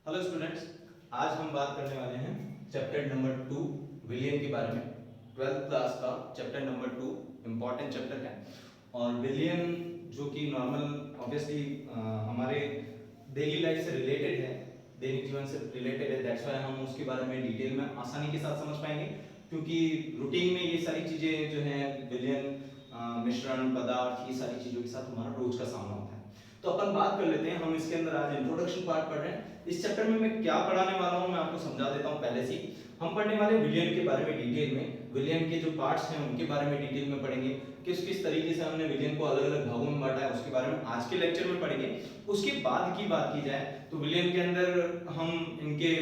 Hello students, आज हम बात करने वाले हैं चैप्टर नंबर 2 विलियन के बारे में। 12th क्लास का चैप्टर नंबर 2 इम्पॉर्टेंट चैप्टर है और विलियन जो कि नॉर्मल ऑब्वियसली हमारे डेली लाइफ से रिलेटेड है, दैनिक जीवन से रिलेटेड है। दैट्स व्हाई हम उसके बारे में डिटेल में आसानी के साथ समझ पाएंगे, क्योंकि रूटीन में ये सारी चीज़ें जो हैं विलियन, मिश्रण, पदार्थ, ये सारी चीज़ों के साथ हमारा रोज का सामना होता है। तो अपन बात कर लेते हैं। हम इसके अंदर आज इंट्रोडक्शन पार्ट पढ़ रहे हैं। इस चैप्टर में मैं क्या पढ़ाने वाला हूं मैं आपको समझा देता हूं पहले से। हम पढ़ने वाले विलियन के बारे में डिटेल में, विलियन के जो पार्ट्स हैं उनके बारे में डिटेल में पढ़ेंगे। किस किस तरीके से हमने विलियन को अलग अलग भागों में बांटा है उसके बारे में आज के लेक्चर में पढ़ेंगे। उसके बाद की बात की जाए तो विलियन के अंदर हम इनके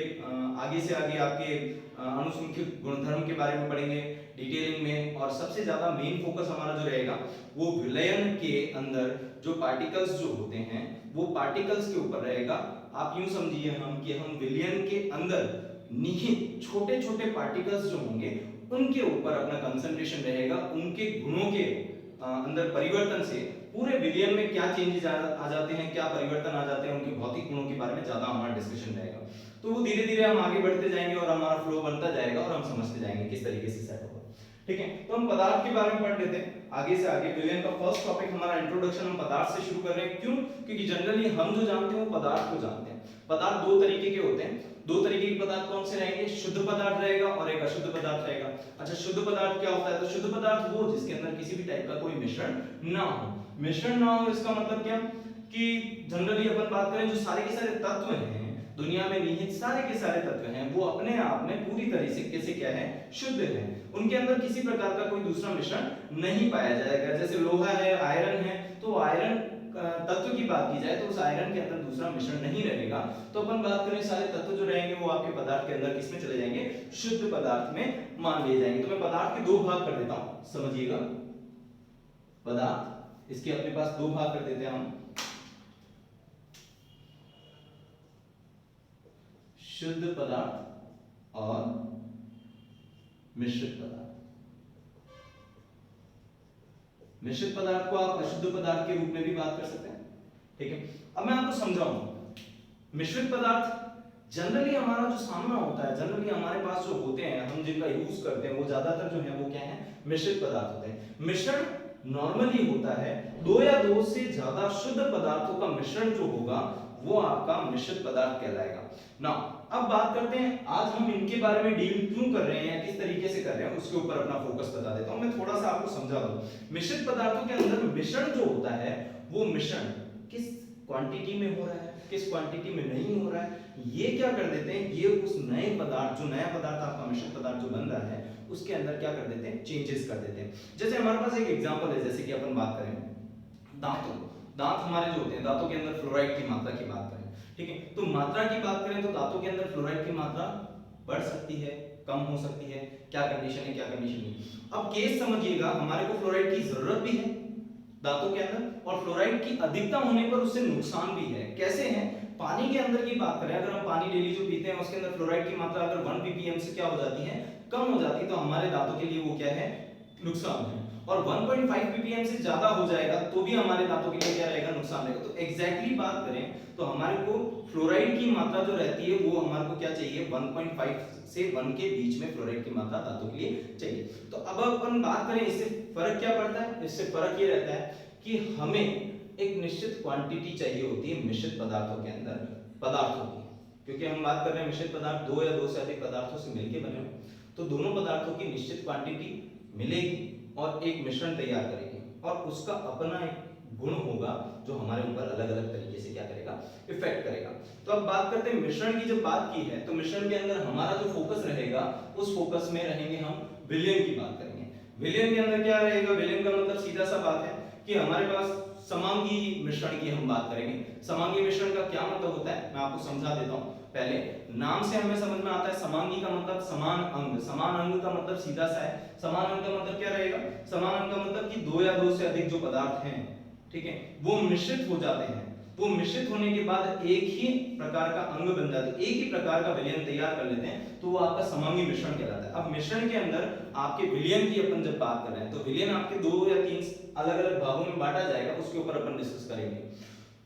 आगे से आगे आपके अनुसंख्यक गुणधर्म के बारे में पढ़ेंगे डिटेलिंग में। और सबसे ज्यादा मेन फोकस हमारा जो रहेगा वो विलयन के अंदर जो पार्टिकल्स जो होते हैं वो पार्टिकल्स के ऊपर रहेगा। आप यूं समझिए कि हम विलयन के अंदर निहित छोटे छोटे पार्टिकल्स जो होंगे उनके ऊपर अपना कंसंट्रेशन रहेगा। उनके गुणों के अंदर परिवर्तन से पूरे विलयन में क्या चेंजेस आ जाते हैं, क्या परिवर्तन आ जाते हैं, उनके भौतिक गुणों के बारे में ज्यादा हमारा डिस्कशन रहेगा। तो वो धीरे धीरे हम आगे बढ़ते जाएंगे और हमारा फ्लो बनता जाएगा और हम समझते जाएंगे किस तरीके से सेट होगा। ठीक है, तो हम पदार्थ के बारे में पढ़ लेते हैं आगे से आगे। विलियन का फर्स्ट टॉपिक हमारा इंट्रोडक्शन हम पदार्थ से शुरू कर रहे हैं। क्यों? क्योंकि जनरली हम जो जानते हैं वो पदार्थ को जानते हैं। पदार्थ दो तरीके के होते हैं। दो तरीके के पदार्थ कौन से रहेंगे? शुद्ध पदार्थ रहेगा और एक अशुद्ध पदार्थ रहेगा। अच्छा, शुद्ध पदार्थ क्या होता है? तो शुद्ध पदार्थ वो जिसके अंदर किसी भी टाइप का कोई मिश्रण ना हो। मिश्रण ना हो इसका मतलब क्या कि जनरली अपन बात करें जो सारे के सारे तत्व हैं दुनिया में निहित, सारे के सारे तत्व हैं वो अपने आप में पूरी तरीके से क्या है? शुद्ध है। उनके अंदर किसी प्रकार का कोई दूसरा मिश्रण नहीं पाया जाएगा। जैसे लोहा है, आयरन है, तो आयरन तत्व की बात की जाए तो उस आयरन के अंदर दूसरा मिश्रण नहीं रहेगा। तो अपन बात करें सारे तत्व जो रहेंगे वो आपके पदार्थ के अंदर किसमें चले जाएंगे? शुद्ध पदार्थ में मान लिए जाएंगे। तो मैं पदार्थ के दो भाग कर देता हूं, समझिएगा। पदार्थ इसके अपने पास दो भाग कर देते हैं हम, शुद्ध पदार्थ और मिश्रित पदार्थ। मिश्रित पदार्थ को आप अशुद्ध पदार्थ के रूप में भी बात कर सकते हैं। ठीक है, अब मैं आपको समझाऊंगा। मिश्रित पदार्थ जनरली हमारा जो सामना होता है, जनरली हमारे पास जो होते हैं, हम जिनका यूज करते हैं वो ज्यादातर जो है वो क्या है? मिश्रित पदार्थ होते हैं। मिश्रण नॉर्मली होता है दो या दो से ज्यादा शुद्ध पदार्थों का मिश्रण जो होगा वो आपका मिश्रित पदार्थ कहलाएगा ना। अब बात करते हैं आज हम इनके बारे में डील क्यों कर रहे हैं, किस तरीके से कर रहे हैं, उसके ऊपर अपना फोकस बता देता हूं। मैं थोड़ा सा आपको समझा दूं। मिश्रित पदार्थों के अंदर मिश्रण जो होता है वो मिश्रण किस क्वांटिटी में हो रहा है, किस क्वांटिटी में नहीं हो रहा है, ये क्या कर देते हैं? ये उस नए पदार्थ, जो नया पदार्थ आपका मिश्रित पदार्थ जो बन रहा है उसके अंदर क्या कर देते हैं? चेंजेस कर देते हैं। जैसे हमारे पास एक एग्जांपल है, जैसे कि अपन बात करें दांतों, दांत हमारे जो होते हैं, दांतों के अंदर फ्लोराइड की मात्रा की बात करें। ठीक है, तो मात्रा की बात करें तो दांतों के अंदर फ्लोराइड की मात्रा बढ़ सकती है, कम हो सकती है। क्या कंडीशन है, क्या कंडीशन नहीं। अब केस समझिएगा, हमारे को फ्लोराइड की जरूरत भी है दांतों के अंदर और फ्लोराइड की अधिकता होने पर उससे नुकसान भी है। कैसे है? पानी के अंदर की बात करें, अगर हम पानी डेली जो पीते हैं उसके अंदर फ्लोराइड की मात्रा अगर 1 ppm से क्या हो जाती है? कम हो जाती है, तो हमारे दांतों के लिए वो क्या है? नुकसान है। और 1.5 ppm से ज्यादा हो जाएगा तो भी हमारे दांतों के लिए क्या रहेगा? नुकसान रहेगा। तो एग्जैक्टली बात करें तो हमारे को फ्लोराइड की मात्रा जो रहती है वो हमारे को क्या चाहिए? 1.5 से 1 के बीच में फ्लोराइड की मात्रा दांतों के लिए चाहिए। तो अब अपन बात करें इससे फर्क क्या पड़ता है? इससे फर्क ये रहता है कि हमें एक निश्चित क्वांटिटी चाहिए होती है मिश्रित पदार्थों के अंदर, पदार्थों की। क्योंकि हम बात कर रहे हैं मिश्रित पदार्थ दो या दो से अधिक पदार्थों से मिलकर बने हुए, तो दोनों पदार्थों की निश्चित क्वांटिटी मिलेगी और एक मिश्रण तैयार करेगी और उसका अपना एक गुण होगा जो हमारे ऊपर अलग अलग तरीके से क्या करेगा? इफेक्ट करेगा। तो अब बात करते हैं मिश्रण की। जब बात की है तो मिश्रण के अंदर हमारा जो फोकस रहेगा उस फोकस में रहेंगे हम विलयन की बात करेंगे। विलयन के अंदर क्या रहेगा? विलयन का मतलब सीधा सा बात है कि हमारे पास समांगी मिश्रण की हम बात करेंगे। समांगी मिश्रण का क्या मतलब होता है मैं आपको समझा देता हूं। पहले नाम से हमें समझ में आता है समांगी का मतलब समान अंग। समान अंग का मतलब सीधा सा है, समान अंग का मतलब क्या रहेगा? समान अंग का मतलब कि दो या दो से अधिक जो पदार्थ हैं, ठीक है, वो मिश्रित हो जाते हैं। वो मिश्रित होने के बाद एक ही प्रकार का अंग बन जाते हैं, एक ही प्रकार का विलयन तैयार कर लेते हैं, तो वो आपका समांगी मिश्रण कहलाता है। अब मिश्रण के अंदर आपके विलयन की अपन जब बात कर रहे हैं तो विलयन आपके दो या तीन अलग अलग भागों में बांटा जाएगा, उसके ऊपर अपन डिस्कस करेंगे।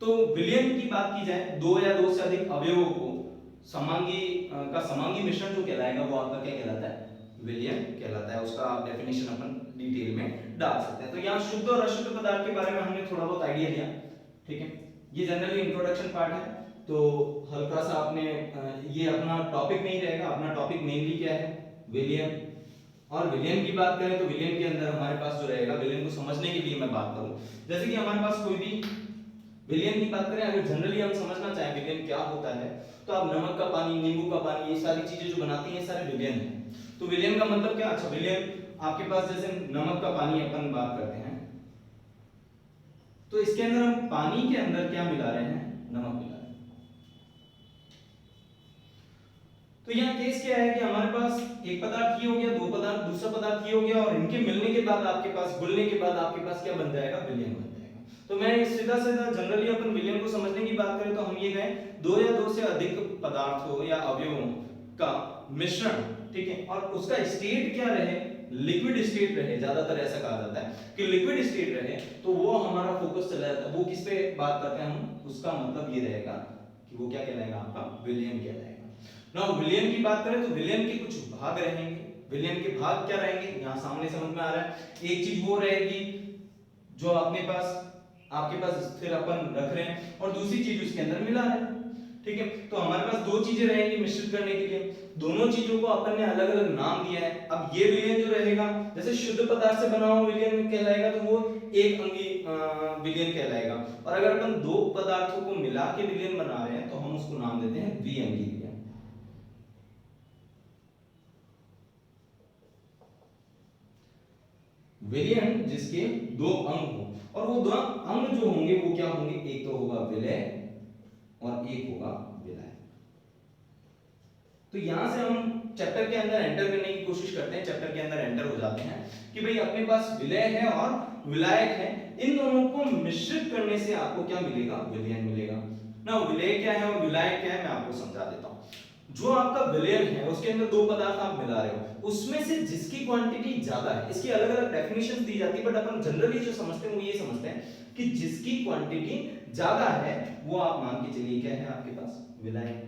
तो विलयन की बात की जाए, दो या दो से अधिक अवयवों को समांगी का समांगी मिश्रण जो कहलाएगा वो आपका क्या कहलाता है, विलयन कहलाता है। उसका आप डेफिनेशन अपन डिटेल में डाल सकते हैं। तो यहाँ शुद्ध और अशुद्ध पदार्थ के बारे में हमने थोड़ा बहुत आइडिया लिया, ठीक है। ये जनरली इंट्रोडक्शन पार्ट है, तो हल्का सा आपने ये अपना टॉपिक नहीं रहेगा। अपना टॉपिक मेनली क्या है, विलयन। और विलयन की बात करें तो विलयन के अंदर हमारे पास जो रहेगा, विलयन को समझने के लिए मैं बात करूं, जैसे कि हमारे पास कोई भी विलयन की बात करें, अगर जनरली हम समझना चाहें विलयन क्या होता है, तो आप नमक का पानी, नींबू का पानी, ये सारी चीजें जो बनाती हैं, ये सारे विलयन हैं। तो विलयन का मतलब क्या, अच्छा विलयन आपके पास जैसे नमक का पानी अपन बात करते हैं, तो इसके अंदर हम पानी के अंदर क्या मिला रहे हैं, नमक मिला रहे हैं। तो यहाँ केस क्या है कि हमारे पास एक पदार्थ ये हो गया, दो पदार्थ, दूसरा पदार्थ ये हो गया, और इनके मिलने के बाद आपके पास, घुलने के बाद आपके पास क्या बन जाएगा, विलयन बन जाएगा। तो मैं सीधा सीधा जनरली अपन विलयन को समझने की बात करें तो हम ये कहें, दो या दो से अधिक पदार्थों या अवयवों का मिश्रण, ठीक है, और उसका स्टेट क्या रहे, लिक्विड स्टेट रहे। ज्यादातर ऐसा कहा जाता है कि लिक्विड स्टेट रहे, तो वो हमारा फोकस चला जाता है। वो किस पे बात करते हैं हम, उसका मतलब ये रहेगा कि वो क्या कहलाएगा, आपका विलयन कहलाएगा। नाउ विलयन की बात करें तो विलयन के कुछ भाग रहेंगे। विलयन के भाग क्या रहेंगे, यहां सामने समझ में आ रहा है। एक चीज वो रहेगी जो आपके पास स्थिर अपन रख रहे हैं, और दूसरी चीज उसके अंदर मिला रहे हैं, ठीक है। तो हमारे पास दो चीजें रहेंगी मिश्रित करने के लिए। दोनों चीजों को अपन ने अलग अलग नाम दिया है। अब ये विलयन जो रहेगा, जैसे शुद्ध पदार्थ से बना हुआ विलयन कहलाएगा तो वो एक अंगी विलयन कहलाएगा, और अगर अपन दो पदार्थों को मिला के विलयन बना रहे हैं तो हम उसको नाम देते हैं द्विअंगी विलयन। विलयन जिसके दो अंग हो, और वो दो अंग जो होंगे वो क्या होंगे, एक तो होगा विलय और एक होगा विलायक। तो यहां से हम चैप्टर के अंदर एंटर करने की कोशिश करते हैं, चैप्टर के अंदर एंटर हो जाते हैं कि भाई अपने पास विलय है और विलायक है, इन दोनों को मिश्रित करने से आपको क्या मिलेगा, विलयन मिलेगा ना। विलय क्या है और विलायक क्या है, मैं आपको समझा देता हूं। जो आपका विलयन है उसके अंदर दो पदार्थ आप मिला रहे हो, उसमें से जिसकी क्वांटिटी ज्यादा है, इसकी अलग अलग डेफिनेशन दी जाती है, बट अपन जनरली जो समझते हैं वो ये समझते हैं कि जिसकी क्वांटिटी ज्यादा है वो आप मान के चलिए क्या है आपके पास, विलायक,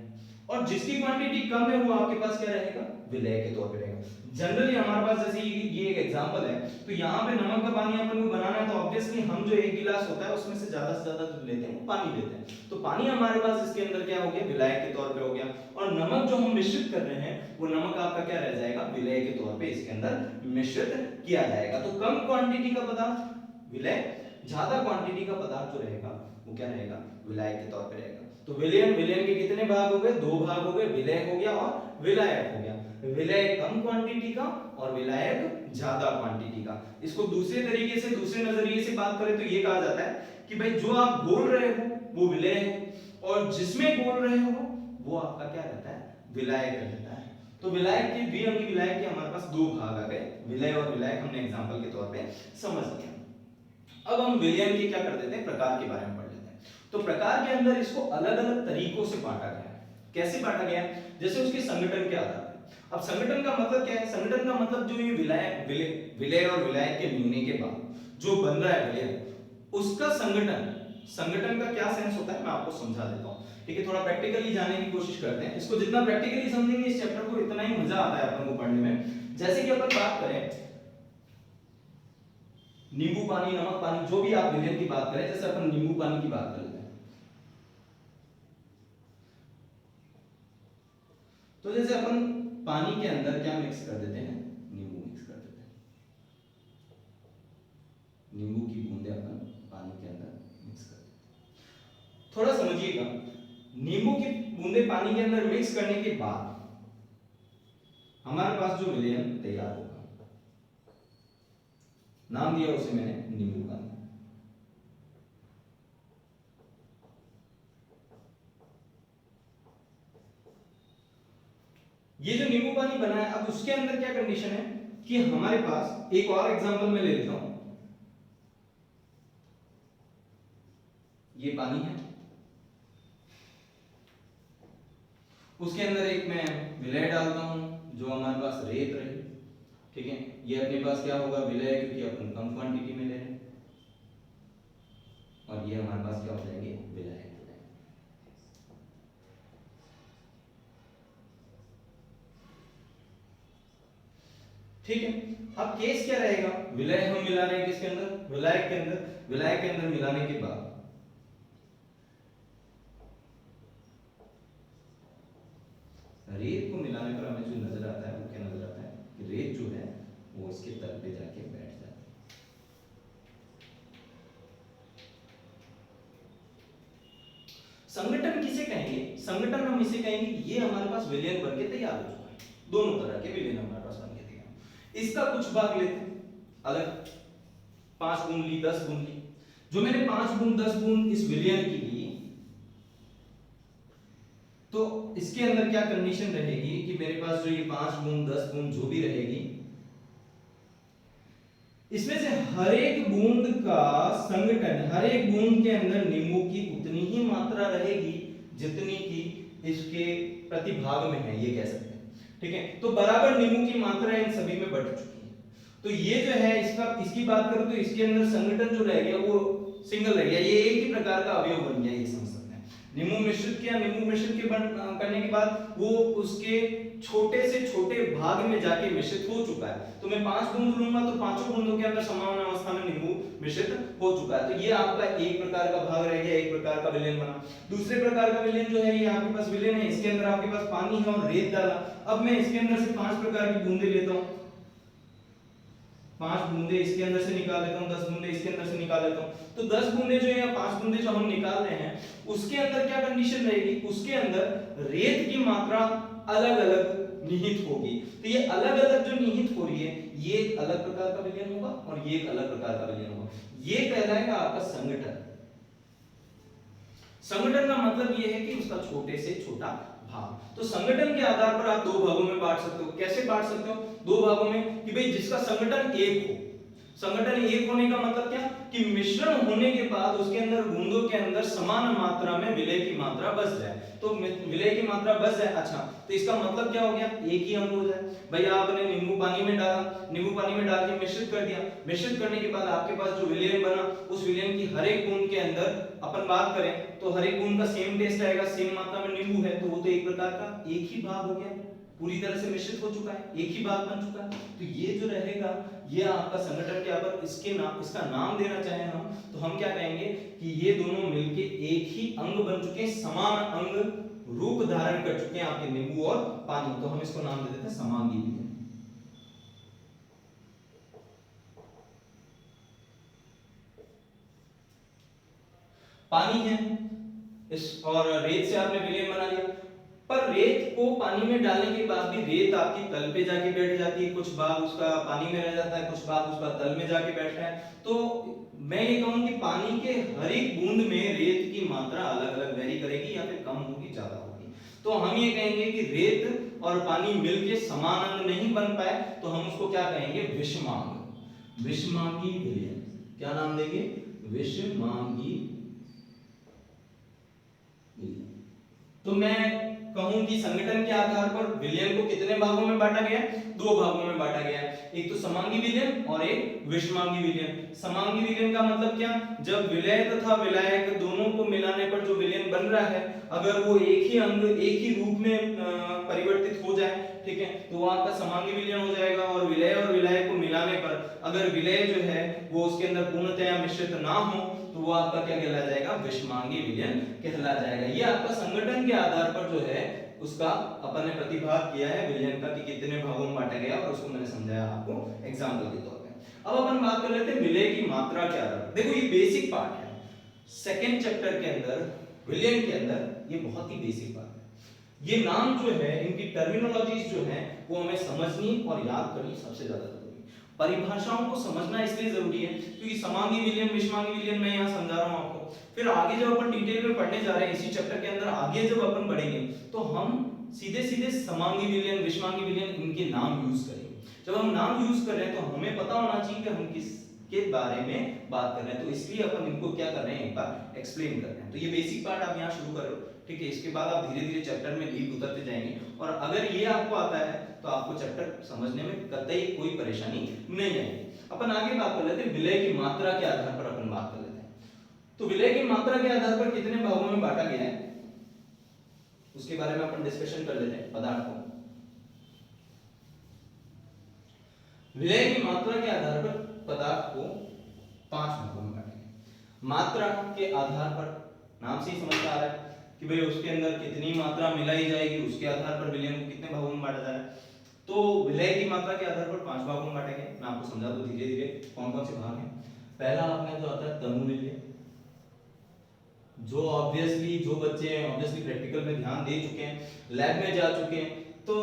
और जिसकी क्वांटिटी कम है वो आपके पास क्या रहेगा, विलय के तौर पे रहेगा। जनरली हमारे पास जैसे ये एक एग्जांपल है, तो यहाँ पे नमक का पानी अपन को बनाना है, तो ऑब्वियसली हम जो एक गिलास होता है उसमें से ज्यादा जो लेते हैं वो पानी लेते हैं, तो पानी हमारे पास इसके अंदर क्या हो गया, विलायक के तौर पे हो गया, और नमक जो हम मिश्रित कर रहे हैं वो नमक आपका क्या रह जाएगा, विलय के तौर पे इसके अंदर मिश्रित किया जाएगा। तो कम क्वांटिटी का पदार्थ विलय, ज्यादा क्वांटिटी का पदार्थ जो रहेगा वो क्या रहेगा, विलायक के तौर पे रहेगा। तो विलयन के कितने भाग हो गए, दो भाग हो गए, विलय हो गया और विलायक हो गया। विलय कम क्वांटिटी का और विलायक ज्यादा क्वांटिटी का। इसको दूसरे तरीके से, दूसरे नजरिए से बात करें तो ये कहा जाता है कि भाई जो आप बोल रहे हो वो विलय है, और जिसमें बोल रहे हो वो आपका क्या रहता है, विलायक रहता है। तो विलायक के, द्विअंगी विलायक के हमारे पास दो भाग आ गए, विलय और विलायक हमने एग्जांपल के तौर पे समझ लिया। अब हम विलयन के क्या कर देते हैं, प्रकार के बारे में पढ़ लेते हैं। तो प्रकार के अंदर इसको अलग अलग तरीकों से बांटा गया है। कैसे बांटा गया है, जैसे उसके संगठन के आधार पर। अब संगठन का मतलब क्या है, संगठन का मतलब जो ये विलय और विलायक के मिलने के बाद जो बन रहा है विलय, उसका संगठन का क्या सेंस होता है मैं आपको समझा देता हूं, ठीक है। थोड़ा प्रैक्टिकली जाने की कोशिश करते हैं। इसको जितना प्रैक्टिकली समझेंगे इस चैप्टर को, इतना ही मजा आता है अपन को पढ़ने में। जैसे कि अपन बात करें नींबू पानी, नमक पानी, जो भी आप विलयन की बात करें, जैसे अपन नींबू पानी की बात कर लेते हैं, तो जैसे अपन पानी के अंदर क्या मिक्स कर देते हैं, नींबू मिक्स कर देते हैं, नींबू की बूंदें अपन पानी के अंदर मिक्स कर देते हैं। थोड़ा समझिएगा, नींबू की बूंदें पानी के अंदर मिक्स करने के बाद हमारे पास जो विलयन तैयार होगा, नाम दिया उसे मैंने नींबू पानी। ये जो नींबू पानी बना है, अब उसके अंदर क्या कंडीशन है कि हमारे पास एक और एग्जांपल मैं ले लेता हूं, ये पानी है, उसके अंदर एक मैं विलय डालता हूं जो हमारे पास रेत रही, ठीक है। ये अपने पास क्या होगा, विलय, क्योंकि अपन कम क्वांटिटी में ले रहे हैं, और ये हमारे पास क्या हो जाएंगे, विलायक। ठीक है। अब केस क्या रहेगा, विलय हम मिला रहे हैं किसके अंदर, विलायक के अंदर। विलायक के अंदर मिलाने के बाद रेत को मिलाने पर हमें जो नजर आता है वो क्या नजर आता है कि रेत जो है वो इसके तल पे जाके बैठ जाती है। संगठन किसे कहेंगे, संगठन हम इसे कहेंगे ये हमारे पास विलयन बन के तैयार हो चुका है, दोनों तरह के विलयन हमारे पास बन के तैयार। इसका कुछ भाग लेते हैं अलग, 5 बूंद ली, 10 बूंद ली। जो मैंने 5 बूंद 10 बूंद इस विलयन की ली, तो इसके अंदर क्या कंडीशन रहेगी कि मेरे पास जो ये 5 बूंद 10 बूंद जो भी रहेगी, इसमें से हर एक बूंद का संगठन, हर एक बूंद के अंदर नींबू की उतनी ही मात्रा रहेगी जितनी की इसके प्रतिभाग में है, ये कह सकते हैं। ठीक है, तो बराबर नींबू की मात्रा इन सभी में बढ़ चुकी है। तो ये जो है इसकी बात करूं तो इसके अंदर संगठन जो रह गया वो सिंगल रह गया, ये एक ही प्रकार का अवयव बन गया, ये समझ सकते हैं। नींबू मिश्रित किया, नींबू मिश्रित के करने के बाद वो उसके छोटे से छोटे भाग में जाके मिश्रित हो चुका है। तो मैं 5 बूंद लूंगा तो पांचों बूंदों के अंदर समान अवस्था में नींबू मिश्रित हो चुका है। तो ये आपका एक प्रकार का भाग रह गया, एक प्रकार का विलयन बना। दूसरे प्रकार का विलयन जो है, ये आपके पास विलयन है, इसके अंदर आपके पास पानी है और रेत डाला। अब मैं इसके अंदर से 5 प्रकार की बूंदे लेता हूं, 5 बूंदे इसके अंदर से निकाल लेता हूं, 10 बूंदे इसके अंदर से निकाल लेता हूं। तो 10 बूंदे जो है या 5 बूंदे जो हम निकाल रहे हैं, उसके अंदर क्या कंडीशन रहेगी, उसके अंदर रेत की मात्रा अलग-अलग निहित होगी। तो ये अलग-अलग जो निहित हो रही है, ये एक अलग प्रकार का विलयन होगा और ये एक अलग प्रकार का विलयन होगा। ये कहलाएगा आपका संगठन। संगठन का मतलब ये है कि उसका छोटे से छोटा भाग। तो संगठन के आधार पर आप 2 भागों में बांट सकते हो। कैसे बांट सकते हो? 2 भागों में कि भाई जिसका संगठन एक हो। संगठन एक होने का मतलब क्या कि मिश्रण होने के बाद उसके अंदर बूंदों के अंदर समान मात्रा में विलय की मात्रा बच जाए। तो विलय की मात्रा बच जाए, अच्छा तो इसका मतलब क्या हो गया, एक ही अंग हो जाए। भाई आपने नींबू पानी में डाला, नींबू पानी में डाल के मिश्रित कर दिया, मिश्रित करने के बाद आपके पास जो विलयन बना, उस विलयन की हर एक बूंद के अंदर अपन बात करें तो हर एक बूंद का सेम टेस्ट आएगा, सेम मात्रा में नींबू है, तो वो तो एक प्रकार का एक ही भाग हो गया, पूरी तरह से मिश्रित हो चुका है, एक ही भाग बन चुका है। तो ये जो रहेगा ये आपका संगठन के ऊपर इसका नाम देना चाहे हम तो हम क्या कहेंगे कि ये दोनों मिलके एक ही अंग बन चुके हैं, समान अंग रूप धारण कर चुके हैं आपके नींबू और पानी। तो हम इसको नाम दे देते हैं समांगी विलयन। पानी है इस और रेत से आपने विलयन बना लिया, पर रेत को पानी में डालने के बाद भी रेत आपकी तल पे जाके बैठ जाती है, कुछ भाग उसका पानी में रह जाता है, कुछ भाग उसका तल में जाके बैठता है। तो मैं ये कहूं कि पानी के हर एक बूंद में रेत की मात्रा अलग-अलग वेरी करेगी या फिर कम होगी, ज्यादा होगी। तो हम ये कहेंगे कि रेत और पानी मिलके समान अंग नहीं बन पाए तो हम उसको क्या कहेंगे, विषमांग, विषमांगी विलयन। क्या नाम देंगे, विषमांगी। तो मैं कहूं कि संगठन के आधार पर विलयन को कितने भागों में बांटा गया है, 2 भागों में बांटा गया है, एक तो समांगी विलयन और एक विषमांगी विलयन। समांगी विलयन का मतलब क्या, जब विलय तथा विलायक दोनों को मिलाने पर जो विलयन बन रहा है अगर वो एक ही अंग एक ही रूप में परिवर्तित हो जाए, ठीक है, तो वो आपका समांगी विलयन हो जाएगा। और विलय और विलायक को मिलाने पर अगर विलय जो है वो उसके अंदर पूर्णतया मिश्रित ना हो तो वो आपका क्या कहला जाएगा, विषमांगी विलयन कहला जाएगा। ये आपका संगठन के आधार पर जो है उसका अपन ने प्रतिभाग किया है विलयन का कि कितने भागों में बांटा गया और उसको मैंने समझाया आपको एग्जांपल के तौर पे। अब अपन बात कर लेते हैं विलय की मात्रा क्या है। देखो ये बेसिक पार्ट है, सेकंड चैप्टर के अंदर विलयन के अंदर ये बहुत ही बेसिक बात है। ये नाम जो है इनकी टर्मिनोलॉजीज जो है वो हमें समझनी और याद करनी सबसे ज्यादा जरूरी है। परिभाषाओं को समझना इसलिए जरूरी है क्योंकि समांगी विलयन विषमांगी विलयन मैं यहाँ समझा रहा हूँ आपको, फिर आगे जब अपन डिटेल में पढ़ने जा रहे हैं इसी चैप्टर के अंदर आगे जब अपन बढ़ेंगे तो हम सीधे सीधे समांगी विलयन विषमांगी विलयन इनके नाम यूज करेंगे। जब हम नाम यूज कर रहे हैं तो हमें पता होना चाहिए कि हम किस के बारे में बात कर रहे हैं, तो इसलिए अपन इनको क्या कर रहे हैं एक बार एक्सप्लेन कर रहे हैं। तो ये बेसिक पार्ट आप यहाँ शुरू करो, ठीक है, इसके बाद आप धीरे धीरे चैप्टर में डीप उतरते जाएंगे और अगर ये आपको आता है तो आपको चैप्टर समझने में कतई कोई परेशानी नहीं आएगी। अपन आगे बात कर लेते हैं विलय की मात्रा के आधार पर अपन बात कर लेते हैं। तो विलय की मात्रा के आधार पर कितने भागों में बांटा गया है उसके बारे में अपन डिस्कशन कर लेते हैं। पदार्थ को विलय की मात्रा के आधार पर पदार्थ को 5 भागों में बांटेंगे। मात्रा के आधार पर, नाम से ही समझ में आ रहा है कि भाई उसके अंदर कितनी मात्रा मिलाई जाएगी, उसके आधार पर विलयन को कितने भागों में बांटा जा रहा है। तो विलय की मात्रा के आधार पर 5 भागों में बांटेंगे। मैं आपको समझा दूं धीरे धीरे कौन कौन से भाग हैं। पहला आपने जो आता है तनु विलय, जो ऑब्वियसली जो बच्चे ऑब्वियसली प्रैक्टिकल में ध्यान दे चुके हैं, लैब में जा चुके हैं, तो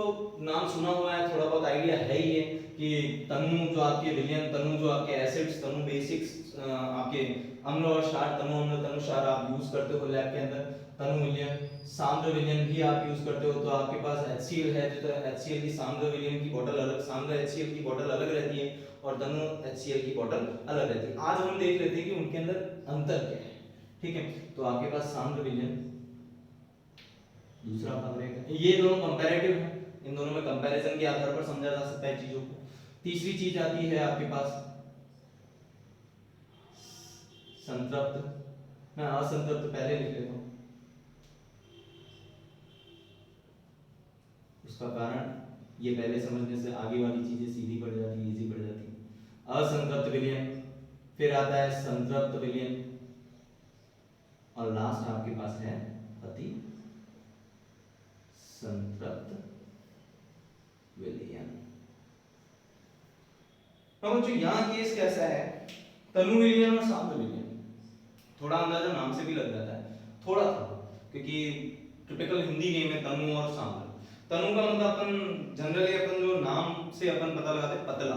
नाम सुना हुआ है, थोड़ा बहुत आइडिया है ही है कि तनु जो आपके विलयन, तनु जो आपके एसिड्स, तनु बेसिक्स, आपके अम्ल और क्षार, तनु अम्ल तनु क्षार आप यूज करते हो लैब के अंदर। तनु विलयन, सांद्र विलयन भी आप यूज करते हो, तो आपके पास HCl है, तो HCl की सांद्र विलयन की बोतल अलग, सांद्र HCl की बोतल अलग रहती है और तनु HCl की बोतल अलग रहती है। आज हम देख लेते हैं कि उनके अंदर अंतर क्या है, ठीक है। तो आपके पास सांद्र विलयन दूसरा भाग रहेगा। ये दोनों कंपैरेटिव हैं, इन दोनों में कंपैरिजन के आधार पर समझा जा सकता है चीजों को। तीसरी चीज आती है आपके पास संतृप्त, मैं असंतृप्त पहले लिख लेता हूं, उसका कारण ये पहले समझने से आगे वाली चीजें सीधी पड़ जाती, इजी पड़ जाती। असंतृप्त विलयन, फिर आता है संतृप्त विलयन, और लास्ट आपके पास है अति संतृप्त विलयन। अब जो यहां केस कैसा है, तनु विलयन और सांद्र विलयन, थोड़ा अंदाजा नाम से भी लग जाता है, थोड़ा क्योंकि टिपिकल हिंदी नेम है तनु और सांद्र। तनु का मतलब अपन जनरली अपन जो नाम से अपन पता लगाते हैं पतला,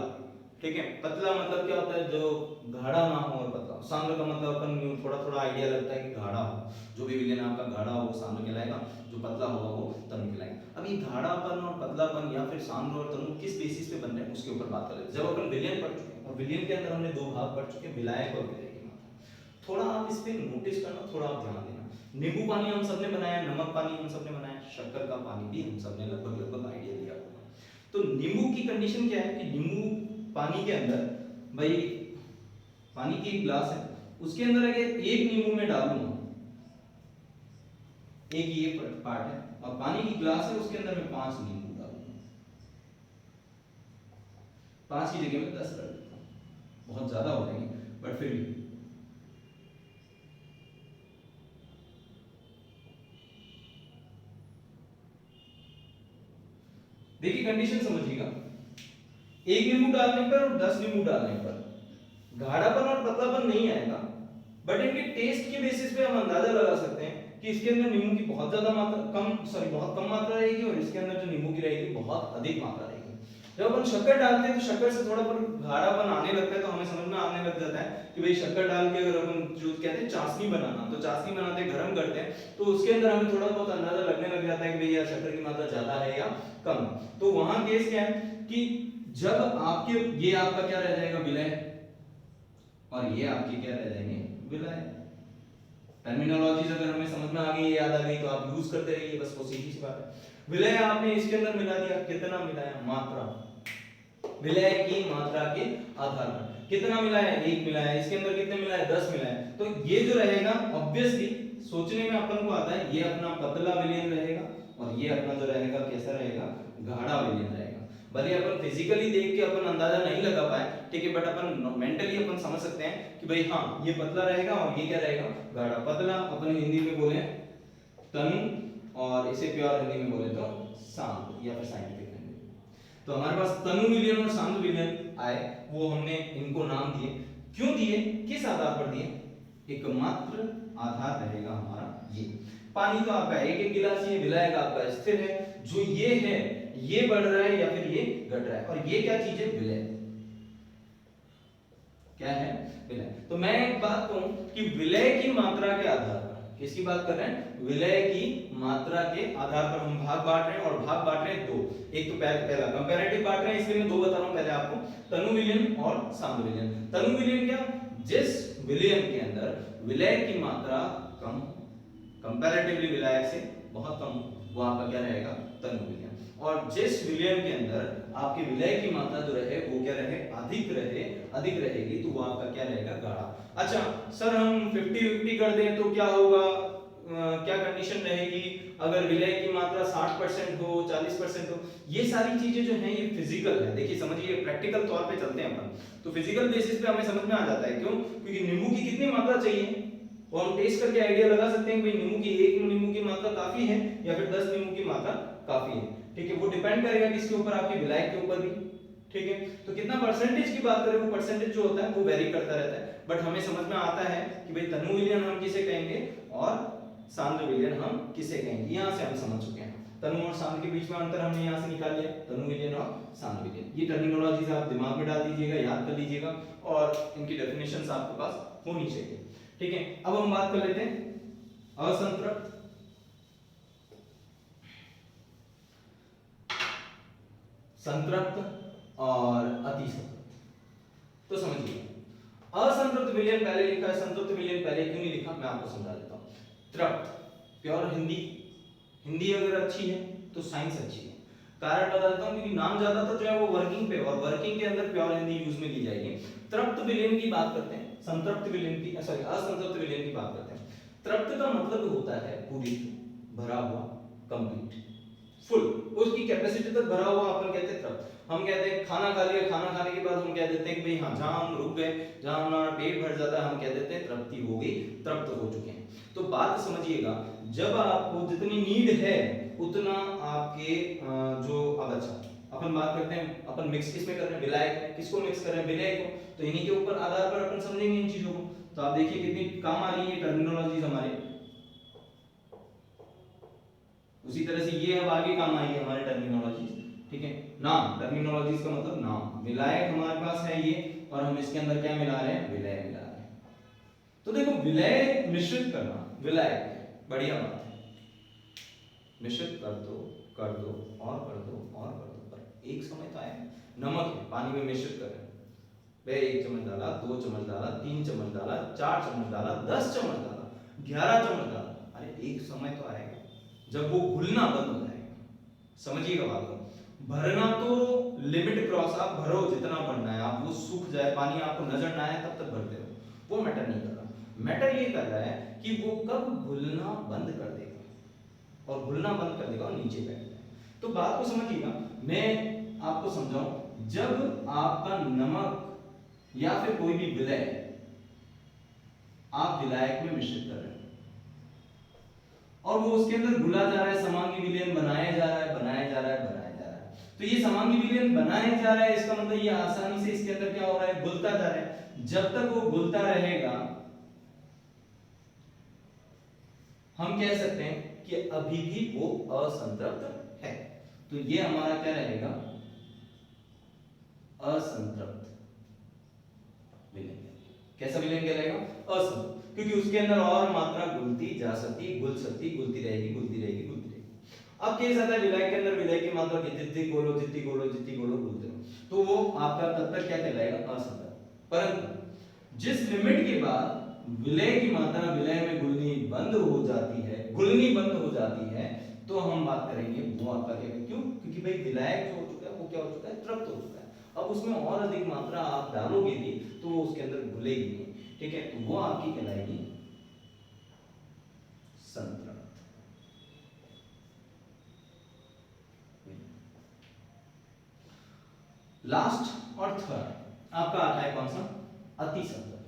ठीक है। पतला मतलब क्या होता है, जो गाढ़ा ना हो और पतला। सांद्र का मतलब अपन थोड़ा थोड़ा आइडिया लगता है कि गाढ़ा हो, जो भी विलयन आपका गाढ़ा हो वो सांद्र कहलाएगा, जो पतला होगा वो तनु कहलाएगा। अब ये गाढ़ापन और पतलापन या फिर सांद्र और तनु किस बेसिस पे बन रहे हैं उसके ऊपर बात कर लेते हैं। जब अपन विलयन पढ़ चुके हैं, और विलयन के अंदर हमने 2 भाग पढ़ चुके हैं, विलायक और विलय की मात्रा। थोड़ा आप इस पे नोटिस करना, थोड़ा आप ध्यान देना। नींबू पानी हम सबने बनाया, नमक पानी हम सबने बनाया, शक्कर का पानी भी हम सबने लगभग आइडिया दिया होगा। तो नींबू की कंडीशन क्या है कि नींबू पानी के अंदर, भाई पानी की एक ग्लास है, उसके अंदर अगर एक नींबू में डालूंगा, एक ये पार्ट है, और पानी की ग्लास है उसके अंदर मैं 5 नींबू डालूंगा, 5 की जगह में 10 डाल देता हूं, बहुत ज्यादा हो जाएंगे बट फिर भी। देखिए कंडीशन समझिएगा, एक नींबू डालने पर और 10 नींबू डालने पर गाढ़ापन और पतलापन नहीं आएगा, बट इनके टेस्ट के बेसिस पे हम अंदाजा लगा सकते हैं कि इसके अंदर नींबू की बहुत ज्यादा मात्रा बहुत कम मात्रा रहेगी, और इसके अंदर जो नींबू की रहेगी बहुत अधिक मात्रा रहेगी। जब अपन शक्कर डालते हैं तो शक्कर से थोड़ा पर गाढ़ापन आने लगता है, तो हमें समझ में आने लग जाता है कि भाई शक्कर डाल के अगर अपन जो कहते हैं चाशनी बनाना, तो चाशनी बनाते गर्म करते हैं, तो उसके अंदर हमें थोड़ा बहुत अंदाजा लगने लग जाता है कि भाई यार शक्कर की मात्रा ज्यादा है या कम। तो वहां केस क्या है कि जब आपके ये आपका क्या रह जाएगा, विलय, और ये आपके क्या रह जाएंगे, विलय। टर्मिनोलॉजीज अगर हमें समझ में आ गई, याद आ गई, तो आप यूज करते रहिए, बस वो सीधी सी बात है। विलय आपने इसके अंदर मिला दिया, कितना मिलाया, मात्रा, विलय की मात्रा के आधार पर कितना मिलाया, 1 मिलाया, इसके अंदर कितने मिलाया, 10 मिलाया, तो ये जो रहेगा ऑब्वियसली सोचने में अपन को आता है, ये अपना पतला विलयन रहेगा, और ये अपना जो रहेगा कैसा रहेगा, गाढ़ा विलयन रहेगा। भले अपन फिजिकली देख के अपन अंदाजा नहीं लगा पाए, ठीक है, बट अपन मेंटली अपन समझ सकते हैं कि भाई हाँ ये पतला रहेगा और ये क्या रहेगा, गाढ़ा। पतला अपन हिंदी में बोले तनु, और इसे प्योर हिंदी में बोले तो सांद्र या फिर साइंटिफिक लैंग्वेज। तो हमारे पास तनु विलयन और सांद्र विलयन आए, वो हमने इनको नाम दिए। क्यों दिए, किस आधार पर दिए, एकमात्र आधार रहेगा हमारा ये। पानी तो आपका एक गिलास, ये विलायक आपका स्थिर है, जो ये है ये बढ़ रहा है या फिर ये घट रहा है, और ये क्या चीज है, विलय, क्या है, विलय। तो मैं एक बात कहूं कि विलय की मात्रा के आधार पर, किसकी बात कर रहे हैं, विलय की मात्रा के आधार पर हम भाग बांट रहे हैं, और भाग बांट रहे हैं 2। एक तो पहला कंपैरेटिव बांट रहे हैं, इसलिए मैं 2 बता रहा हूं पहले आपको, तनु विलयन और सांद्र विलयन। तनु विलयन क्या, जिस विलयन के अंदर विलय की मात्रा कम, कंपैरेटिवली विलायक से बहुत कम, वो आपका क्या रहेगा, तनु विलयन। और जिस विलयन के अंदर आपके विलय की मात्रा जो रहे वो क्या रहे, अधिक रहेगी, तो वो आपका क्या रहेगा, गाढ़ा। अच्छा सर हम 50-50 कर दें तो क्या होगा, क्या कंडीशन रहेगी अगर विलय की मात्रा 60% हो, 40% हो। ये सारी चीजें जो हैं ये फिजिकल है। देखिए समझिए, प्रैक्टिकल तौर पे चलते हैं अपन, तो फिजिकल बेसिस पे हमें समझ में आ जाता है। क्यों? क्योंकि नींबू की कितनी मात्रा चाहिए वो हम टेस्ट करके आइडिया लगा सकते हैं कि भाई नींबू की 1 नींबू की मात्रा काफी है या फिर 10 नींबू की मात्रा काफी है। ठीक है, वो डिपेंड करेगा किसके ऊपर, आपकी विलायक के ऊपर भी। ठीक है, तो कितना परसेंटेज की बात करें, वो परसेंटेज जो होता है वो वेरी करता रहता है, बट हमें समझ में आता है कि भाई तनु विलयन हम किसे कहेंगे और सांद्र विलयन हम किसे कहेंगे। यहां से हम समझ चुके हैं तनु और सांद्र के बीच में अंतर हमने यहां से निकाल लिया, तनु विलयन और सांद्र विलयन। ये टर्मिनोलॉजीज आप दिमाग में डाल दीजिएगा, याद कर लीजिएगा और इनकी डेफिनेशंस आपके पास होनी चाहिए। ठीक है, अब हम बात कर लेते हैं असंतृप्त, संतृप्त और अतिसंतृप्त। तो समझिए, असंतृप्त विलयन पहले लिखा है, संतृप्त विलयन पहले क्यों नहीं लिखा, मैं आपको समझा देता हूं। तृप्त प्योर हिंदी, हिंदी अगर अच्छी है तो साइंस अच्छी है। कारण बता देता हूं, क्योंकि नाम ज्यादातर जो है वो वर्किंग पे, और वर्किंग के अंदर प्योर हिंदी यूज में ली जाएगी। तृप्त विलयन की बात करते हैं, संतृप्त विलयन की, सॉरी असंतृप्त विलयन की बात करते हैं। तृप्त का मतलब होता है पूरी, भरा हुआ, कंप्लीट, फुल, उसकी कैपेसिटी तक भरा हुआ अपन कहते हैं तृप्त। हम कहते हैं खाना खा लिया, खाना खाने के बाद हम कह देते हैं कि भाई हाँ, जहां हम रुक गए, जहां हमारा पेट भर जाता है, हम कह देते हैं तृप्ति हो गई, तृप्त हो चुके हैं। तो बात समझिएगा, जब आपको जितनी नीड है उतना आपके जो, अब अच्छा अपन बात करते हैं, अपन मिक्स किसमें कर रहे हैं, विलायक में। किसको मिक्स कर रहे हैं, विलय को। तो इन्हीं के ऊपर आधार पर अपन समझेंगे इन चीजों को। तो आप देखिए कितनी काम आ रही है टर्मिनोलॉजीज हमारे। उसी तरह से ये अब आगे काम आएगी हमारे टर्मिनोलॉजीज। ठीक है, नाम, टर्मिनोलॉजीज का मतलब नाम। विलायक हमारे पास है ये, और हम इसके अंदर क्या मिला रहे हैं, विलय मिला रहे हैं। तो देखो, विलय मिश्रित करना, विलायक बढ़िया बात है, मिश्रित कर दो और कर दो और कर दो, पर एक समय तो आए, नमक है, पानी में मिश्रित कर रहे हैं, वे 1 चम्मच डाला, 2 चम्मच डाला, 3 चम्मच डाला, 4 चम्मच डाला, 10 चम्मच डाला, 11 चम्मच डाला, अरे एक समय तो आएगा जब वो घुलना बंद हो जाएगा। समझिएगा बात को, भरना तो लिमिट क्रॉस, आप भरो जितना भरना है, आप वो सूख जाए, पानी आपको नजर ना आए तब तक भरते रहो, वो मैटर नहीं कर रहा। मैटर ये कर रहा है कि वो कब घुलना बंद कर देगा, और घुलना बंद कर देगा और नीचे बैठ जाए। तो बात को समझिएगा, मैं आपको समझाऊं, जब आपका नमक या फिर कोई भी विलय आप विलायक में मिश्रित कर रहे हैं और वो उसके अंदर घुला जा रहा है, समांगी विलयन बनाया जा रहा है, बनाया जा रहा है, बनाया जा रहा है, तो ये समांगी विलयन बनाया जा रहा है, इसका मतलब ये आसानी से इसके अंदर क्या हो रहा है, घुलता जा रहा है। जब तक वो घुलता रहेगा हम कह सकते हैं कि अभी भी वो असंतृप्त है। तो ये हमारा क्या रहेगा, असंतृप्त विलयन। कैसा विलयन कहलाएगा, असंतृप्त, क्योंकि उसके अंदर और मात्रा घुलती जा सकती, घुल सकती, घुलती रहेगी, घुलती रहेगी, घुलती रहेगी। अब केस आता है विलय के अंदर, विलय की मात्रा जितनी घोलो, जितनी घोलो, जितनी घोलो, घुलते रहो, तो वो आपका तब तक क्या कहलाएगा, असंतृप्त। परंतु जिस लिमिट के बाद विलय की मात्रा विलय में घुलनी बंद हो जाती है, घुलनी बंद हो जाती है, तो हम बात करेंगे वो आपका क्या, क्यों, क्योंकि भाई विलायक जो हो चुका है वो क्या हो चुका है, तृप्त हो चुका है। अब उसमें और अधिक मात्रा आप डालोगे भी तो वो उसके अंदर घुलेगी नहीं। ठीक है, तो वो आपकी कहलाएगी संतृप्त। लास्ट और थर्ड आपका आता है कौन सा, अतिसंतृप्त।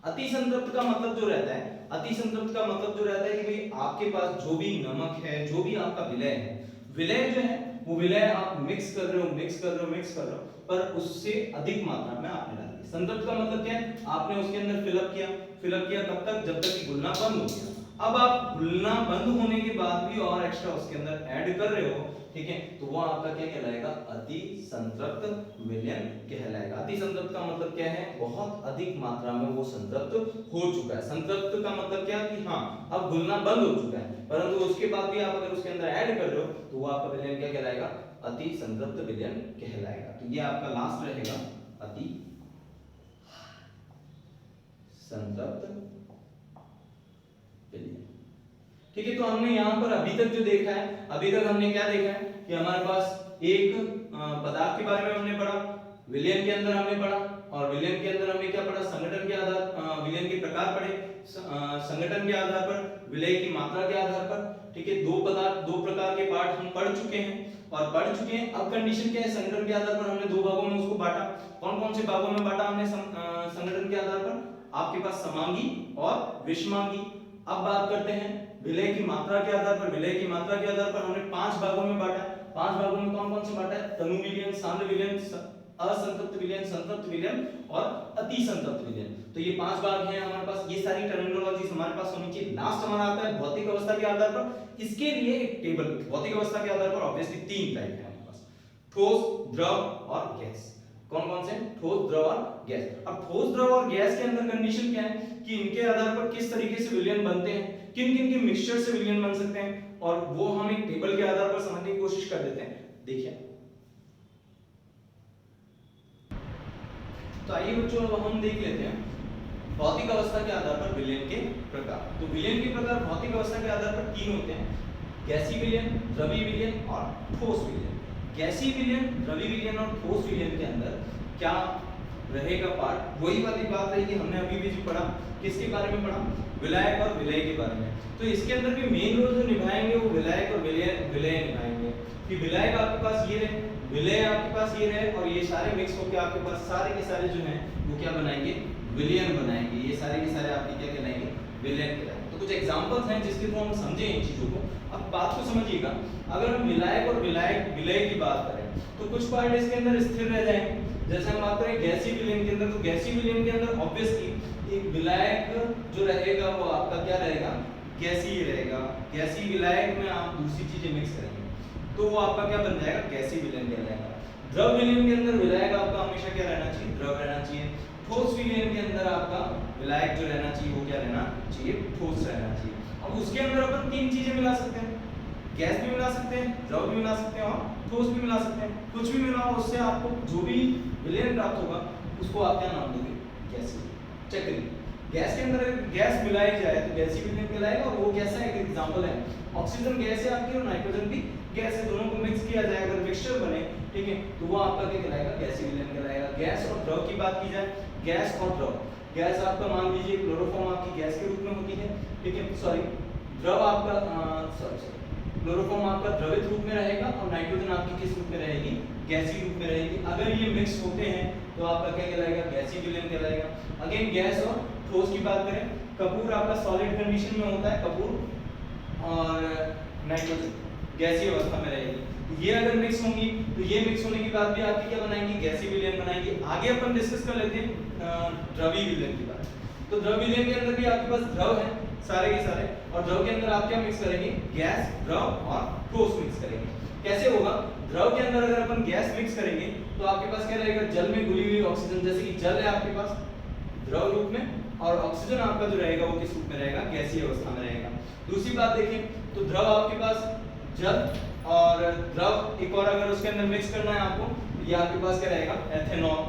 अतिसंतृप्त का मतलब जो रहता है, अतिसंतृप्त का मतलब जो रहता है कि भाई आपके पास जो भी नमक है, जो भी आपका विलय है, विलय जो है वो विलय आप मिक्स कर रहे हो, मिक्स कर रहे हो, मिक्स कर रहे हो, पर उससे अधिक मात्रा में आपने डाल दी। संतृप्त का मतलब क्या है, आपने उसके अंदर फिलअप किया, फिलअप किया तब तक जब तक कि घुलना बंद हो गया। अब आप घुलना बंद होने के बाद भी और एक्स्ट्रा उसके अंदर ऐड कर रहे हो, ठीक है, तो वो आपका क्या कहलाएगा, अति संतृप्त विलयन कहलाएगा। अति संतृप्त का मतलब क्या है, बहुत अधिक मात्रा में वो संतृप्त हो चुका है। संतृप्त का मतलब क्या कि हाँ अब घुलना बंद हो चुका है, परंतु उसके बाद भी आप अगर उसके अंदर ऐड कर रहे हो तो वो आपका विलयन क्या कहलाएगा, अति संतृप्त विलयन कहलाएगा। तो ये आपका लास्ट रहेगा, अति संतृप्त विलयन। ठीक है, तो हमने यहां पर अभी तक जो देखा है, अभी तक हमने क्या देखा है कि हमारे पास एक पदार्थ के बारे में हमने पढ़ा, विलयन के अंदर हमने पढ़ा, और विलयन के अंदर हमने क्या पढ़ा, संगठन के आधार विलयन के प्रकार पढ़े, संगठन के आधार पर, विलय की मात्रा के आधार पर, ठीक है। दो प्रकार के पार्ट हम पढ़ चुके हैं। अब कंडीशन क्या है, संगठन के आधार पर हमने दो भागों में उसको बांटा। कौन कौन से भागों में बांटा हमने संगठन के आधार पर? आपके पास समांगी और विषमांगी। अब बात करते हैं विलय की मात्रा के आधार पर। विलय की मात्रा के आधार पर हमने 5 भागों में बांटा। 5 भागों में कौन कौन से बांटा है? तनु विलयन, सांद्र विलयन, असंतृप्त विलयन, संतृप्त विलयन और अति संतृप्त विलयन। तो ये 5 भाग हैं हमारे पास। ये सारी टर्मिनोलॉजीज हमारे पास होनी चाहिए। लास्ट हमारा आता है भौतिक अवस्था के आधार पर। इसके लिए एक टेबल, भौतिक अवस्था के आधार पर ऑब्वियसली 3 टाइप है हमारे पास, ठोस, द्रव और गैस। कौन कौन से? ठोस, द्रव और गैस। अब ठोस, द्रव और गैस के अंदर कंडीशन क्या है कि इनके आधार पर किस तरीके से विलयन बनते हैं, किन किन के मिक्सचर से विलयन बन सकते हैं, और वो हम एक टेबल के आधार पर समझने की कोशिश कर देते हैं। देखिए, तो आइए बच्चों अब हम देख लेते हैं भौतिक अवस्था के आधार पर विलयन के प्रकार। तो विलयन के प्रकार भौतिक अवस्था के आधार पर 3 होते हैं, गैसीय विलयन, द्रवीय विलयन और ठोस विलयन। गैसीय विलयन, द्रवीय विलयन और ठोस विलयन के अंदर क्या रहेगा पार्ट? वही वाली बात रही कि हमने अभी भी जो पढ़ा, किसके बारे में पढ़ा? विलायक और विलय के बारे में। तो इसके अंदर भी मेन रोल जो निभाएंगे वो विलायक और विलय निभाएंगे। कि विलायक आपके पास ये रहे, विलय आपके पास ये रहे, और ये सारे मिक्स होकर आपके पास सारे के सारे जो हैं वो क्या बनाएंगे? विलयन बनाएंगे। ये सारे के सारे आपके क्या कहलाएंगे? विलयन कहलाएंगे। तो कुछ एग्जांपल्स हैं जिसके थ्रू हम समझें इन चीजों को। अब बात को समझिएगा, अगर हम विलायक और विलय की बात करें तो कुछ पार्ट इसके अंदर स्थिर रह जाएंगे। जैसे हम बात करें गैसीय विलयन के अंदर, तो गैसीय विलयन के अंदर ऑब्वियसली एक विलायक जो रहेगा वो आपका क्या रहेगा? गैसीय रहेगा। गैसीय विलायक में आप दूसरी चीजें मिक्स करेंगे तो वो आपका क्या बन जाएगा? गैसीय विलयन कहलाएगा। द्रव विलयन के अंदर विलायक आपका हमेशा क्या रहना चाहिए? द्रव रहना चाहिए। ठोस विलयन के अंदर आपका विलायक जो रहना चाहिए वो क्या रहना चाहिए? ठोस रहना चाहिए। अब उसके अंदर अपन 3 चीजें मिला सकते हैं, गैस भी मिला सकते हैं, द्रव भी मिला सकते हैं और ठोस भी मिला सकते हैं। कुछ भी मिलाओ, उससे आपको जो भी विलयन प्राप्त होगा उसको आप क्या नाम दोगे? गैसीय। चक्रीय। गैस के अंदर गैस मिलाई जाए तो गैसीय विलयन कहलाएगा। और वो कैसा है? एक एग्जांपल है, ऑक्सीजन गैस है आपकी और नाइट्रोजन भी गैस है, दोनों को मिक्स किया जाए, अगर मिक्सचर बने, ठीक है, तो वो आपका क्या कहलाएगा? गैसीय विलयन कहलाएगा। गैस और द्रव की बात की जाए, गैस और द्रव, गैस आपका मान लीजिए क्लोरोफॉर्म आपकी गैस के रूप में होती है, ठीक है, सॉरी द्रव आपका क्लोरोफॉर्म आपका द्रवित रूप में रहेगा और नाइट्रोजन आपकी किस रूप में रहेगी? गैसीय रूप में रहेगी। अगर ये मिक्स होते हैं तो आपका क्या कहलाएगा? गैसीय विलयन कहलाएगा। अगेन गैस और ठोस की बात करें, कपूर आपका सॉलिड कंडीशन में होता है, कपूर और नाइट्रोजन गैसीय अवस्था में रहेगी। ये अगर मिक्स होंगी तो ये मिक्स होने के बाद भी आपकी क्या बनाएंगी? गैसीय विलयन बनाएंगी। आगे अपन डिस्कस कर लेते हैं द्रवीय विलयन की बात। तो द्रव विलयन के अंदर भी आपके पास द्रव है सारे के सारे, और द्रव के अंदर आप क्या मिक्स करेंगे? गैस, द्रव और ठोस मिक्स करेंगे। कैसे होगा? द्रव के अंदर अगर अपन गैस मिक्स करेंगे तो आपके पास क्या रहेगा? जल में घुली हुई ऑक्सीजन, जैसे कि जल है आपके पास द्रव रूप में, और ऑक्सीजन आपका जो रहेगा वो किस रूप में रहेगा? गैसीय अवस्था में रहेगा। दूसरी बात देखें तो द्रव आपके पास जल और द्रव, एक और अगर उसके अंदर मिक्स करना है आपको, ये आपके पास क्या रहेगा? एथेनॉल।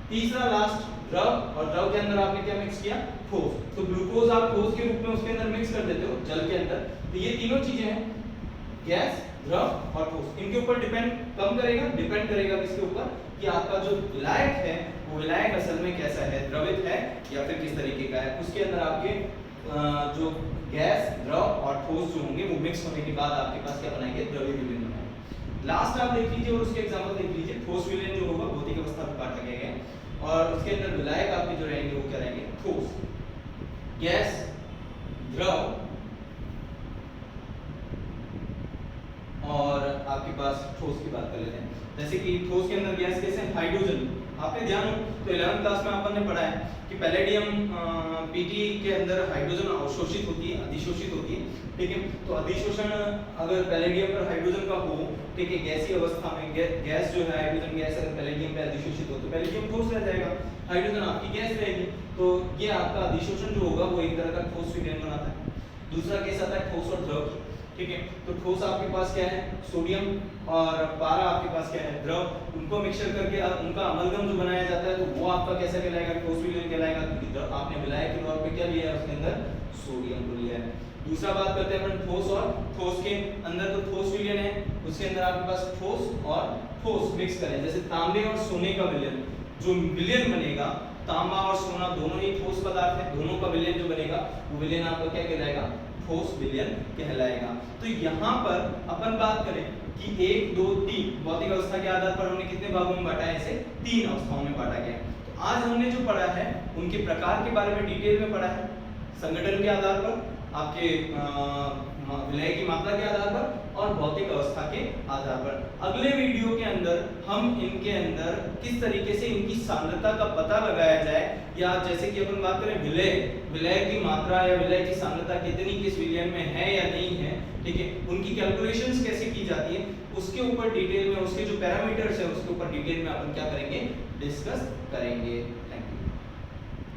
तीसरा लास्ट द्रव, और द्रव के अंदर आपने क्या मिक्स किया? ठोस। तो ग्लूकोज आप ठोस के रूप में उसके अंदर मिक्स कर देते हो जल के अंदर। तो ये तीनों चीजें हैं, गैस, द्रव और ठोस। इनके ऊपर डिपेंड करेगा किसके ऊपर? कि आपका जो विलायक है वो विलायक असल में कैसा है? द्रवित है या फिर किस तरीके का है? उसके अंदर आपके जो गैस, द्रव और ठोस जो होंगे वो मिक्स होने के बाद आपके पास क्या बनाएंगे? द्रवीय विलयन बनाएंगे। लास्ट आप देख लीजिए और उसके एग्जांपल देख लीजिए। ठोस विलयन जो होगा भौतिक अवस्था में बांटा गया है, और उसके अंदर विलायक आपके जो रहेंगे वो क्या रहेंगे? ठोस, गैस, द्रव और आपके पास ठोस की बात कर लेते हैं। जैसे कि ठोस के अंदर गैस कैसे? हाइड्रोजन। आपने ध्यान हो तो 11th क्लास में अपन ने पढ़ा है कि पैलेडियम पीटी के अंदर हाइड्रोजन अवशोषित होती है, अधिशोषित होती है, ठीक है। तो अधिशोषण अगर पैलेडियम पर हाइड्रोजन का हो, ठीक है, गैसीय अवस्था में गैस जो है हाइड्रोजन गैस अगर पैलेडियम पे अधिशोषित हो तो पैलेडियम ठोस रह जाएगा, हाइड्रोजन आपकी गैस रहेगी। तो ये आपका अधिशोषण जो होगा वो एक तरह का ठोस विलयन बनाता है। दूसरा केस आता है ठोस और द्रव, ठीक है। तो ठोस आपके पास क्या है? सोडियम और पारा आपके पास क्या है? द्रव। उनको मिक्सचर करके उनका अमलगम जो बनाया जाता है तो वो आपका कैसा कहलाएगा? ठोस विलयन कहलाएगा, क्योंकि आपने विलायक के तौर पे क्या लिया है? उसके अंदर सोडियम को लिया है। दूसरा बात करते हैं अपन ठोस और ठोस के अंदर। तो ठोस विलयन है, उसके अंदर आपके पास ठोस और ठोस मिक्स करें, जैसे तांबे और सोने का विलयन, जो विलयन बनेगा तांबा और सोना दोनों ही ठोस पदार्थ है, दोनों का विलयन जो बनेगा वो विलयन आपका क्या कहलाएगा, ठोस विलयन कहलाएगा। तो यहाँ पर अपन बात करें कि 1 2 3 भौतिक अवस्था के आधार पर हमने कितने भागों में बांटा है, इसे 3 अवस्थाओं में बांटा गया है। तो आज हमने जो पढ़ा है उनके प्रकार के बारे में डिटेल में पढ़ा है, संगठन के आधार पर, आपके विलय की मात्रा के आधार पर और भौतिक अवस्था के आधार पर। अगले वीडियो के अंदर हम इनके अंदर किस तरीके से इनकी सांद्रता का पता लगाया जाए, या जैसे कि अपन बात करें विलय की मात्रा या विलय की सांद्रता कितनी किस विलयन में है या नहीं है, ठीक है, उनकी कैलकुलेशंस कैसे की जाती है, उसके ऊपर डिटेल में, उसके जो पैरामीटर्स है उसके ऊपर डिटेल में अपन क्या करेंगे, डिस्कस करेंगे।